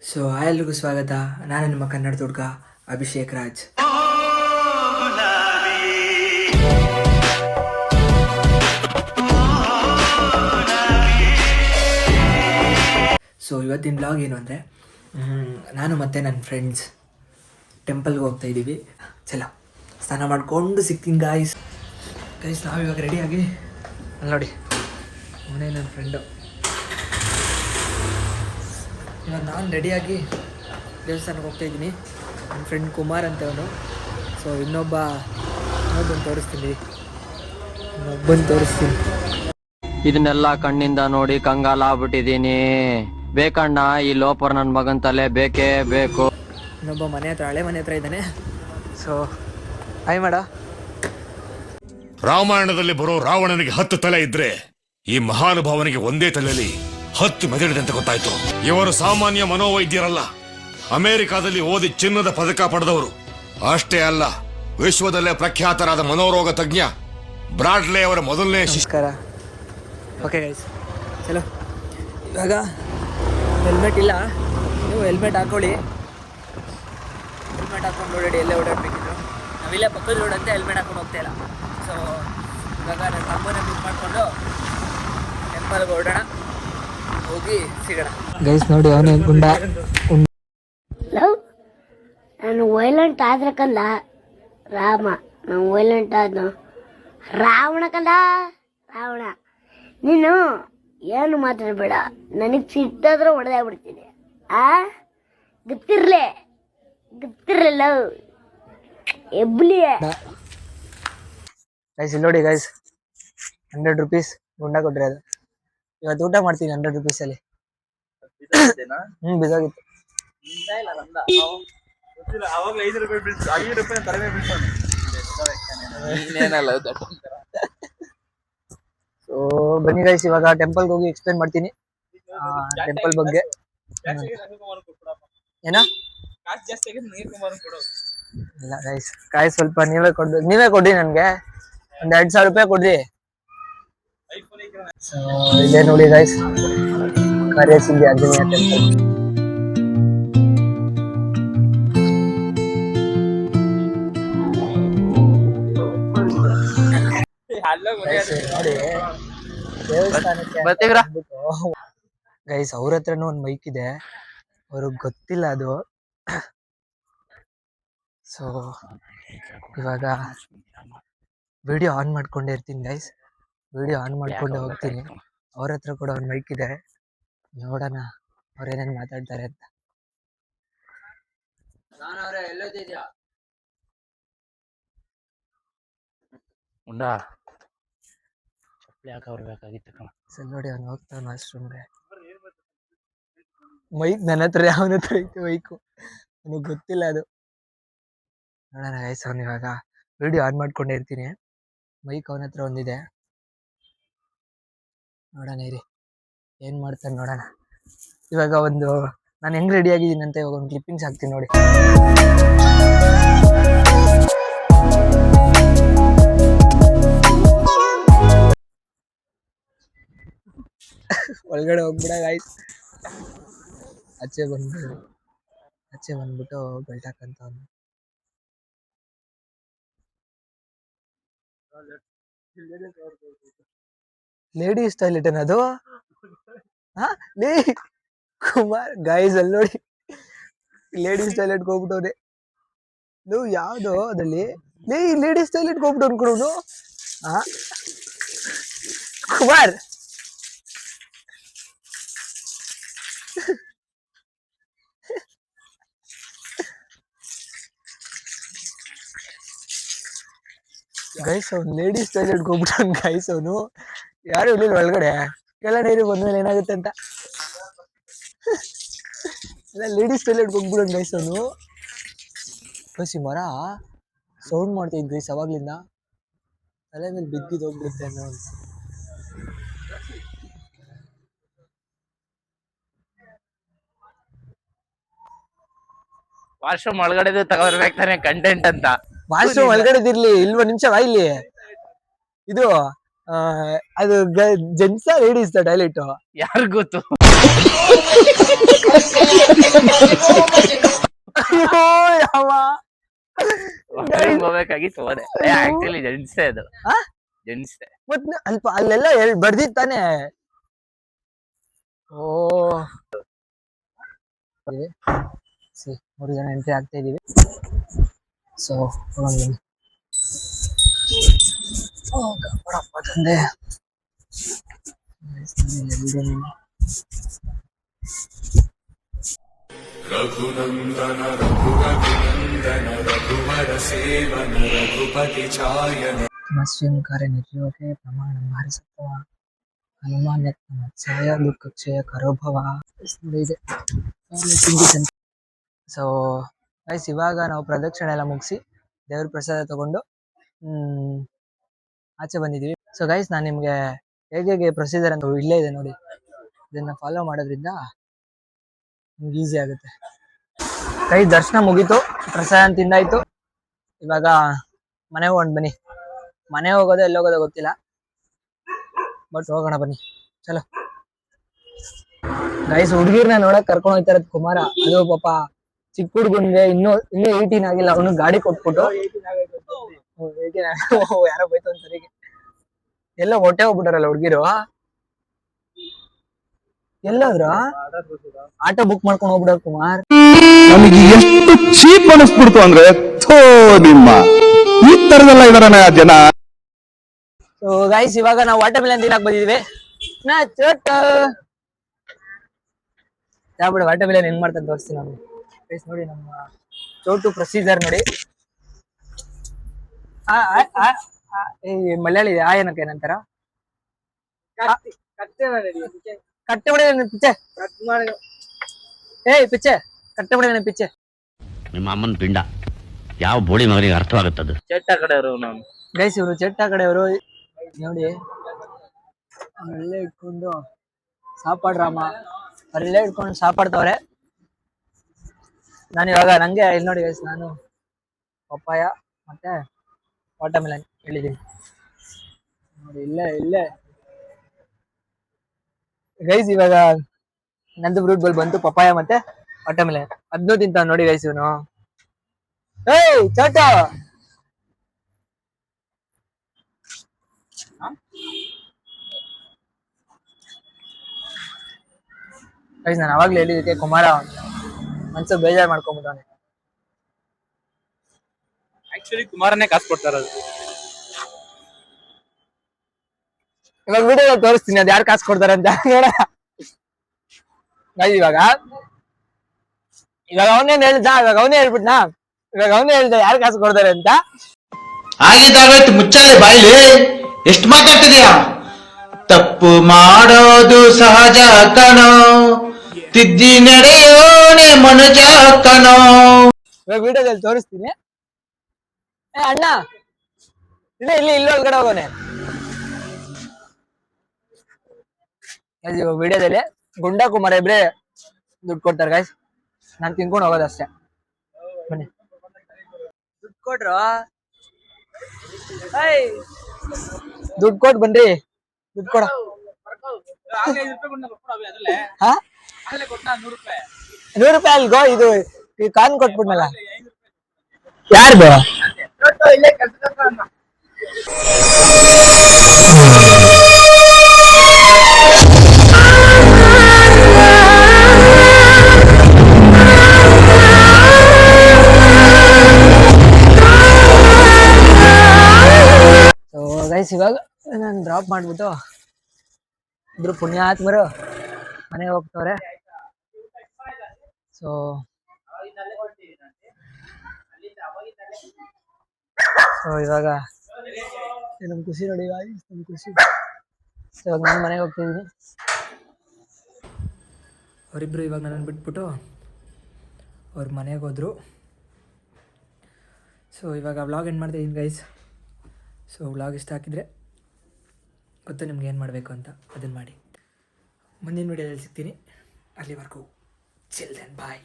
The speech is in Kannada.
ಸೊ ಎಲ್ರಿಗೂ ಸ್ವಾಗತ. ನಾನು ನಿಮ್ಮ ಕನ್ನಡ ಹುಡುಗ ಅಭಿಷೇಕ್ ರಾಜ್. ಸೊ ಇವತ್ತಿನ ಬ್ಲಾಗ್ ಏನು ಅಂದರೆ, ನಾನು ಮತ್ತು ನನ್ನ ಫ್ರೆಂಡ್ಸ್ ಟೆಂಪಲ್ಗೆ ಹೋಗ್ತಾ ಇದ್ದೀವಿ. ಚಲೋ ಸ್ನಾನ ಮಾಡಿಕೊಂಡು ಸಿಗ್ತೀನಿ ಗಾಯ್ಸ್. ನಾವು ಇವಾಗ ರೆಡಿಯಾಗಿ ಅಲ್ಲಿ ನೋಡಿ, ಅವನೇ ನನ್ನ ಫ್ರೆಂಡು. ಇವಾಗ ನಾನು ರೆಡಿಯಾಗಿ ದೇವಸ್ಥಾನಕ್ಕೆ ಹೋಗ್ತಾಯಿದ್ದೀನಿ. ನನ್ನ ಫ್ರೆಂಡ್ ಕುಮಾರ್ ಅಂತವನು. ಸೊ ಇನ್ನೊಬ್ಬನ ತೋರಿಸ್ತೀನಿ. ಇದನ್ನೆಲ್ಲ ಕಣ್ಣಿಂದ ನೋಡಿ ಕಂಗಾಲ ಆಗ್ಬಿಟ್ಟಿದೀನಿ. ಬೇಕಣ್ಣ ಈ ಲೋಪರ್ ನನ್ನ ಮಗನ್ ತಲೆ ಬೇಕೇ ಬೇಕು. ಇನ್ನೊಬ್ಬ ಹಳೆ ಮನೆ ಹತ್ರ ಇದ್ದಾನೆ. ಸೊ ಹಾಯ್ ಮಾಡ. ರಾಮಾಯಣದಲ್ಲಿ ಬರೋ ರಾವಣನಿಗೆ 10 ತಲೆ ಇದ್ರೆ ಈ ಮಹಾನುಭಾವನಿಗೆ ಒಂದೇ ತಲೆಯಲ್ಲಿ 10 ಮೆದುಳಿದೆ ಅಂತ ಗೊತ್ತಾಯ್ತು. ಇವರು ಸಾಮಾನ್ಯ ಮನೋವೈದ್ಯರಲ್ಲ, ಅಮೆರಿಕಾದಲ್ಲಿ ಓದಿ ಚಿನ್ನದ ಪದಕ ಪಡೆದವರು. ಅಷ್ಟೇ ಅಲ್ಲ, ವಿಶ್ವದಲ್ಲೇ ಪ್ರಖ್ಯಾತರಾದ ಮನೋರೋಗ ತಜ್ಞ ಬ್ರಾಡ್ಲೆ ಅವರ ಮೊದಲನೇ ನಮಸ್ಕಾರ. ಓಕೆ ಗೈಸ್, ಚಲೋ. ಇವಾಗ ಹೆಲ್ಮೆಟ್ ಇಲ್ಲ, ನೀವು ಹೆಲ್ಮೆಟ್ ಹಾಕೊಳ್ಳಿ. ಹೆಲ್ಮೆಟ್ ಹಾಕೊಂಡು ಓಡಾಡಿ, ಎಲ್ಲೇ ಓಡಾಡಬೇಕಿದ್ರು. ನಾವಿಲ್ಲೇ ಪಕ್ಕದ ರೋಡ್ ಅಂತ ಹೆಲ್ಮೆಟ್ ಹಾಕೊಂಡು ಹೋಗ್ತಾ ಇಲ್ಲ. ಸೊ ಇವಾಗ ನನ್ನ ತಮ್ಮನ ಪಿಕ್ ಮಾಡಿಕೊಂಡು ಟೆಂಪಲ್ಗೆ ಹೊರಡೋಣ, ಹೋಗಿ ಸಿಗೋಣ. ಗೈಸ್ ನೋಡಿ, ಅವನೇ ಗುಂಡ. ನಾನು ವೈಲೆಂಟ್ ಆದ್ರೆ ಕಂದ ರಾಮ, ನಾನು ವೈಲೆಂಟ್ ಆದ ರಾವಣ ಕಂದ ರಾವಣ. ನೀನು ಏನು ಮಾತಾಡಬೇಡ, ನನಗೆ ಸಿಟ್ಟಾದ್ರೆ ಹೊಡೆದಾಗ್ಬಿಡ್ತೀನಿ. ಗೊತ್ತಿರ್ಲಿಲ್ಲ ಎಬ್ಲಿ. ಗೈಸ್ ಇಲ್ಲಿ ನೋಡಿ ಗೈಸ್, 100 ರೂಪೀಸ್ ಗುಂಡ ಕೊಟ್ರಿ. ಅದು ಇವತ್ತು ಊಟ ಮಾಡ್ತೀನಿ 100 ರೂಪೀಸಲ್ಲಿ. ಬಿಸಾಗಿತ್ತು. ಸೊ ಬನ್ನಿ ಗೈಸ್, ಇವಾಗ ಟೆಂಪಲ್ಗೆ ಹೋಗಿ ಎಕ್ಸ್ಪ್ಲೇನ್ ಮಾಡ್ತೀನಿ ಟೆಂಪಲ್ ಬಗ್ಗೆ. ಏನೋ ಇಲ್ಲ ಗೈಸ್, ಕಾಯಿ ಸ್ವಲ್ಪ ನೀವೇ ಕೊಡ್ರಿ. ನನ್ಗೆ ಒಂದ್ 2,000 ರೂಪಾಯಿ ಕೊಡ್ರಿ. ಸೊ ಇಲ್ಲೇ ನೋಡಿ ಗೈಸ್, ಕರೇಸಿದ್ದೆ ಆಂಜನೇಯ ಟೆಂಪಲ್. ನೋಡಿ ದೇವಸ್ಥಾನಕ್ಕೆ ಗೈಸ್, ಅವ್ರ ಹತ್ರನೂ ಒಂದ್ ಮೈಕ್ ಇದೆ, ಅವ್ರಿಗೆ ಗೊತ್ತಿಲ್ಲ ಅದು. ಸೊ ಇವಾಗ ವಿಡಿಯೋ ಆನ್ ಮಾಡ್ಕೊಂಡೇ ಇರ್ತೀನಿ ಗೈಸ್, ವಿಡಿಯೋ ಆನ್ ಮಾಡ್ಕೊಂಡೇ ಹೋಗ್ತೀನಿ. ಅವ್ರ ಹತ್ರ ಕೂಡ ಒಂದ್ ಮೈಕ್ ಇದೆ, ನೋಡೋಣ ಅವ್ರೇನೇನ್ ಮಾತಾಡ್ತಾರೆ ಅಂತ. ಸರ್ ನೋಡಿ, ಅವ್ನು ಹೋಗ್ತಾನ ವಾಶ್ರೂಮ್ಗೆ. ಮೈಕ್ ನನ್ನ ಹತ್ರ, ಅವನ ಹತ್ರ ಐತೆ ಮೈಕು, ನನಗೆ ಗೊತ್ತಿಲ್ಲ ಅದು. ನೋಡೋಣ ಗೈಸ್, ಅವ್ನು ಇವಾಗ ವಿಡಿಯೋ ಆನ್ ಮಾಡ್ಕೊಂಡೇ ಇರ್ತೀನಿ. ಮೈಕ್ ಅವನ ಹತ್ರ ಒಂದಿದೆ, ನೋಡೋಣ ಇರಿ ಏನ್ ಮಾಡ್ತಾನೆ ನೋಡೋಣ. ಇವಾಗ ನಾನು ಹೆಂಗ್ ರೆಡಿ ಆಗಿದ್ದೀನಿ ಅಂತ ಇವಾಗ ಒಂದು ಕ್ಲಿಪ್ಪಿಂಗ್ಸ್ ಹಾಕ್ತೀನಿ ನೋಡಿ. ಒಳಗಡೆ ಹೋಗ್ಬಿಡ ಗಾಯ್ಸ್. ಆಚೆ ಬಂದ್ಬಿಟ್ಟು ಬೆಲ್ಟ್ ಹಾಕಂತ ಅವ್ನು. ಲೇಡೀಸ್ ಟಾಯ್ಲೆಟ್ ಏನದು? ಕುಮಾರ್ ಗೈಸ್ ಅಲ್ಲಿ ನೋಡಿ, ಲೇಡೀಸ್ ಟಾಯ್ಲೆಟ್ಗೆ ಹೋಗ್ಬಿಟ್ಟವ್ರೆ. ನೀವು ಯಾವ್ದು ಅದ್ರಲ್ಲಿ ಲೇಡೀಸ್ ಟಾಯ್ಲೆಟ್ಗೆ ಹೋಗ್ಬಿಟ್ಟು ಅನ್ಕೊಳೋನು. ಕುಮಾರ್ ಗೈಸ್, ಅವ್ನು ಲೇಡೀಸ್ ಟಾಯ್ಲೆಟ್ಗೆ ಹೋಗ್ಬಿಟ್ಟು ಗೈಸ್. ಅವನು ಯಾರು ಇರ್ಲಿಲ್ಲ ಒಳಗಡೆ, ಎಲ್ಲ ನೀರು ಬಂದ್ಮೇಲೆ ಏನಾಗುತ್ತೆ ಅಂತ ಎಲ್ಲ ಲೇಡೀಸ್ ಟಾಯ್ಲೆಟ್ಗೆ ಹೋಗ್ಬಿಡೋನ್ ಗೈಸ್. ಅವನು ಬಸಿ ಮರ ಸೌಂಡ್ ಮಾಡ್ತಾ ಇದ್ ಗೈಸ್, ಅವಾಗ್ಲಿಂದ ತಲೆ ಮೇಲೆ ಬಿದ್ದಿದ್ದು ಹೋಗ್ಬಿಡುತ್ತೆ ಅನ್ನೋ ಅಂತ. ವಾಶ್ರೂಮ್ ಒಳಗಡೆ ತಗೋರ್ಬೇಕಾನೆ ಕಂಟೆಂಟ್ ಅಂತ. ವಾಶ್ರೂಮ್ ಒಳಗಡೆ ಇರ್ಲಿ, ಇಲ್ವ ನಿಮಿಷ ಇಲ್ಲಿ ಇದು ಅದು ಜೆಂಟ್ಸ್ ಲೇಡೀಸ್ ಟಾಯ್ಲೆಟ್ ಯಾರು ಗೊತ್ತು. ಹೋಗ್ಬೇಕಾಗಿತ್ತು ಹೋದೆ ಆಕ್ಚುಲಿ ಜೆಂಟ್ಸೇ ಅದು ಆ? ಜೆಂಟ್ಸೇ ಮತ್ ಅಲ್ಪ ಅಲ್ಲೆಲ್ಲ ಬರ್ದಿದ್ ತಾನೆ. ಓ 3 ಜನ ಎಂಟ್ರಿ ಆಗ್ತಾ ಇದೀವಿ. ಸೊ ತಂದೆ ಮತ್ಸ್ಯಂ ಕಾರ್ಯ ನಿರ್ಯೋಗೆ ಪ್ರಮಾಣ ಭಾರಿಸತ್ವ ಹನುಮಾನ್ಯ ಮತ್ಸ್ಯಾಯ ದುಃಖಕ್ಷಯ ಕರೋಭವ ಇದೆ. ಸೊ ಗೈಸ್ ಇವಾಗ ನಾವು ಪ್ರದಕ್ಷಿಣೆ ಎಲ್ಲ ಮುಗಿಸಿ ದೇವ್ರ ಪ್ರಸಾದ ತಗೊಂಡು ಆಚೆ ಬಂದಿದೀವಿ. ಸೊ ಗೈಸ್ ನಾನು ನಿಮ್ಗೆ ಹೇಗೆ ಪ್ರೊಸೀಜರ್ ಅಂತ ಇಲ್ಲೇ ಇದೆ ನೋಡಿ, ಇದನ್ನ ಫಾಲೋ ಮಾಡೋದ್ರಿಂದ ನಿಮ್ಗೆ ಈಸಿ ಆಗುತ್ತೆ. ಗೈಸ್ ದರ್ಶನ ಮುಗೀತು, ಪ್ರಸಾದ ತಿಂದಾಯ್ತು. ಇವಾಗ ಮನೆಗೆ ಹೊಂಡ್ ಬನ್ನಿ. ಮನೆ ಹೋಗೋದೋ ಎಲ್ಲೋಗೋದೋ ಗೊತ್ತಿಲ್ಲ, ಬಟ್ ಹೋಗೋಣ ಬನ್ನಿ ಚಲೋ. ಗೈಸ್ ಹುಡುಗಿರ್ನ ನೋಡಕ್ ಕರ್ಕೊಂಡು ಹೋಗ್ತಾ ಇರೋದು ಕುಮಾರ. ಅದು ಪಾಪ ಚಿಕ್ಕ ಹುಡುಗನ್ಗೆ ಇನ್ನೂ 18 ಆಗಿಲ್ಲ, ಅವನು ಗಾಡಿ ಕೊಟ್ಬಿಟ್ಟು 18 ಯಾರೋ ಬೈತು ಒಂದ್ಸರಿಗೆ ಎಲ್ಲ ಹೊಟ್ಟೆ ಹೋಗ್ಬಿಟ್ಟಾರಲ್ಲ ಹುಡ್ಗಿರು. ಎಲ್ಲಾದ್ರು ಆಟೋ ಬುಕ್ ಮಾಡ್ಕೊಂಡು ಹೋಗ್ಬಿಡೋರು ಕುಮಾರ್. ನಮಗೆ ಎಷ್ಟು ಚೀಪ್ ಅನಿಸ್ಬಿಡ್ತು ಅಂದ್ರೆ ಥೋ ನಿಮ್ಮ ಈ ತರದೆಲ್ಲ ಇದಾರಣ ಜನ. ಸೊ ಗೈಸ್ ಇವಾಗ ನಾವು ವಾಟರ್ ಮೆಲನ್ ತಿನ್ನಕ್ ಬಂದಿದ್ವಿ. ಬಿಡು ವಾಟರ್ ಮೆಲನ್ ಹೆಂಗ್ ಮಾಡ್ತಾರೆ ತೋರಿಸ್ತೀನಿ ನಾನು. ಗೈಸ್ ನೋಡಿ ನಮ್ಮ ಚೋಟು ಪ್ರೊಸೀಜರ್ ನೋಡಿ. ಈ ಮಲಯಾಳಿ ಏನಕ್ಕೆ ಏನಂತಾರ, ಕಟ್ಟೆ ಬಿಡ ಪಿಚ್ಚೆ ಪಿಚ್ಚೆ ಕಟ್ಟೆ ಬಿಡ ಪಿಚ್ಚೆ. ನಿಮ್ಮ ಅಮ್ಮನ ಪಿಂಡ ಯಾವ ಬೋಳಿ ಮಗನಿಗೆ ಅರ್ಥವಾಗುತ್ತದು. ಚೆಟ್ಟ ಕಡೆಯವರು ನಾವು ಗೈಸ್ ಇವರು ಚೆಟ್ಟ ಕಡೆಯವರು ನೋಡಿ, ಅಲ್ಲೇ ಇಟ್ಕೊಂಡು ಸಾಪಾಡ್ರಾಮ ಅಲ್ಲೇ ಇಟ್ಕೊಂಡು ಸಾಪಾಡ್ತವ್ರೆ. ನಾನು ಇವಾಗ ನಂಗೆ ಇಲ್ಲಿ ನೋಡಿ ಗೈಸ್, ನಾನು ಪಪ್ಪಾಯ ಮತ್ತೆ ವಾಟರ್ ಮೆಲನ್ ಹೇಳಿದೀನಿ ನೋಡಿ, ಇಲ್ಲೇ ಗೈಸ್. ಇವಾಗ ನಂದು ಫ್ರೂಟ್ ಬಾಲ್ ಬಂತು, ಪಪ್ಪಾಯ ಮತ್ತೆ ವಾಟರ್ ಮೆಲನ್ ಅದನ್ನೂ ತಿಂತ ನೋಡಿ ಗೈಸ್ ಇವನು. ಏಯ್ ಚೋಟ ಗೈಸ್, ನಾನು ಅವಾಗ್ಲೇ ಹೇಳಿದಕ್ಕೆ ಕುಮಾರ ಮನ್ಸು ಬೇಜಾರು ಮಾಡ್ಕೊಂಡ್ಬಿಟ್ಟವನೆ. ಆಕ್ಚುಲಿ ಕುಮಾರನೇ ಕಾಸು ಕೊಡ್ತಾರದು. ಇವಾಗ ವಿಡಿಯೋ ತೋರಿಸ್ತೀನಿ ಅದ್ ಯಾರು ಕಾಸು ಕೊಡ್ತಾರೆ ಅಂತ ನೋಡ. ಇವಾಗ ಅವನೇನ್ ಹೇಳ್ದ, ಇವಾಗ ಅವನೇ ಹೇಳ್ಬಿಟ್ನಾ, ಇವಾಗ ಅವನೇ ಹೇಳ್ದ ಯಾರು ಕಾಸು ಕೊಡ್ತಾರೆ ಅಂತ. ಆಗಿದ್ದಾಗೋಯ್ತು, ಮುಚ್ಚಾಲೆ ಬಾಯ್ಲಿ. ಎಷ್ಟು ಮಾತಾಡ್ತಿದೀಯಾ? ತಪ್ಪು ಮಾಡೋದು ಸಹಜ ಕಣೋ, ತಿದ್ದಿ ನಡೆಯೋನೆ ಮನುಜ ಕಣೋ. ಇವಾಗ ವಿಡಿಯೋದಲ್ಲಿ ತೋರಿಸ್ತೀನಿ. ಅಣ್ಣ ಇಲ್ಲಿ ಒಳಗಡೆ ಹೋಗೋನೆ. ಇವಾಗ ವಿಡಿಯೋದಲ್ಲಿ ಗುಂಡಾ ಕುಮಾರ ಇಬ್ರೆ ದುಡ್ಡು ಕೊಡ್ತಾರೆ ಗೈಸ್, ನಾನು ತಿನ್ಕೊಂಡು ಹೋಗೋದಷ್ಟೇ. ಬನ್ನಿ ದುಡ್ಡು ಕೊಟ್ರು, ದುಡ್ಡು ಕೊಟ್ಟು ಬನ್ರಿ, ದುಡ್ಡು ಕೊಡ. 100 ರೂಪಾಯಿ ಅಲ್ಗೋ, ಇದು ಕಾನ್ ಕೊಟ್ಬಿಟ್ನಲ್ಲ. ಯಾರ್ದು? ಗೈಸ್ ಇವಾಗ ನಾನು ಡ್ರಾಪ್ ಮಾಡ್ಬಿಟ್ಟು ಇಬ್ರು ಪುಣ್ಯಾತ್ಮರು ಮನೆಗೆ ಹೋಗ್ತವ್ರೆ. ಸೊ ಇವಾಗ ನಮ್ ಖುಷಿ ನೋಡಿ, ನಮ್ ಖುಷಿ. ಇವಾಗ ನಾನು ಮನೆಗೆ ಹೋಗ್ತಿದ್ದೀನಿ. ಅವರಿಬ್ರು ಇವಾಗ ನನ್ನ ಬಿಟ್ಬಿಟ್ಟು ಅವ್ರ ಮನೆಗೆ ಹೋದ್ರು. ಸೊ ಇವಾಗ ವ್ಲಾಗ್ ಎಂಡ್ ಮಾಡ್ತಾಯಿದ್ದೀನಿ ಗೈಸ್. ಸೊ ವ್ಲಾಗ್ ಇಷ್ಟ ಹಾಕಿದರೆ ಗೊತ್ತು ನಿಮ್ಗೆ ಏನು ಮಾಡಬೇಕು ಅಂತ, ಅದನ್ನು ಮಾಡಿ. ಮುಂದಿನ ವೀಡಿಯೋದಲ್ಲಿ ಸಿಗ್ತೀನಿ. ಅಲ್ಲಿವರೆಗೂ ಚಿಲ್ ದೆನ್ ಬಾಯ್.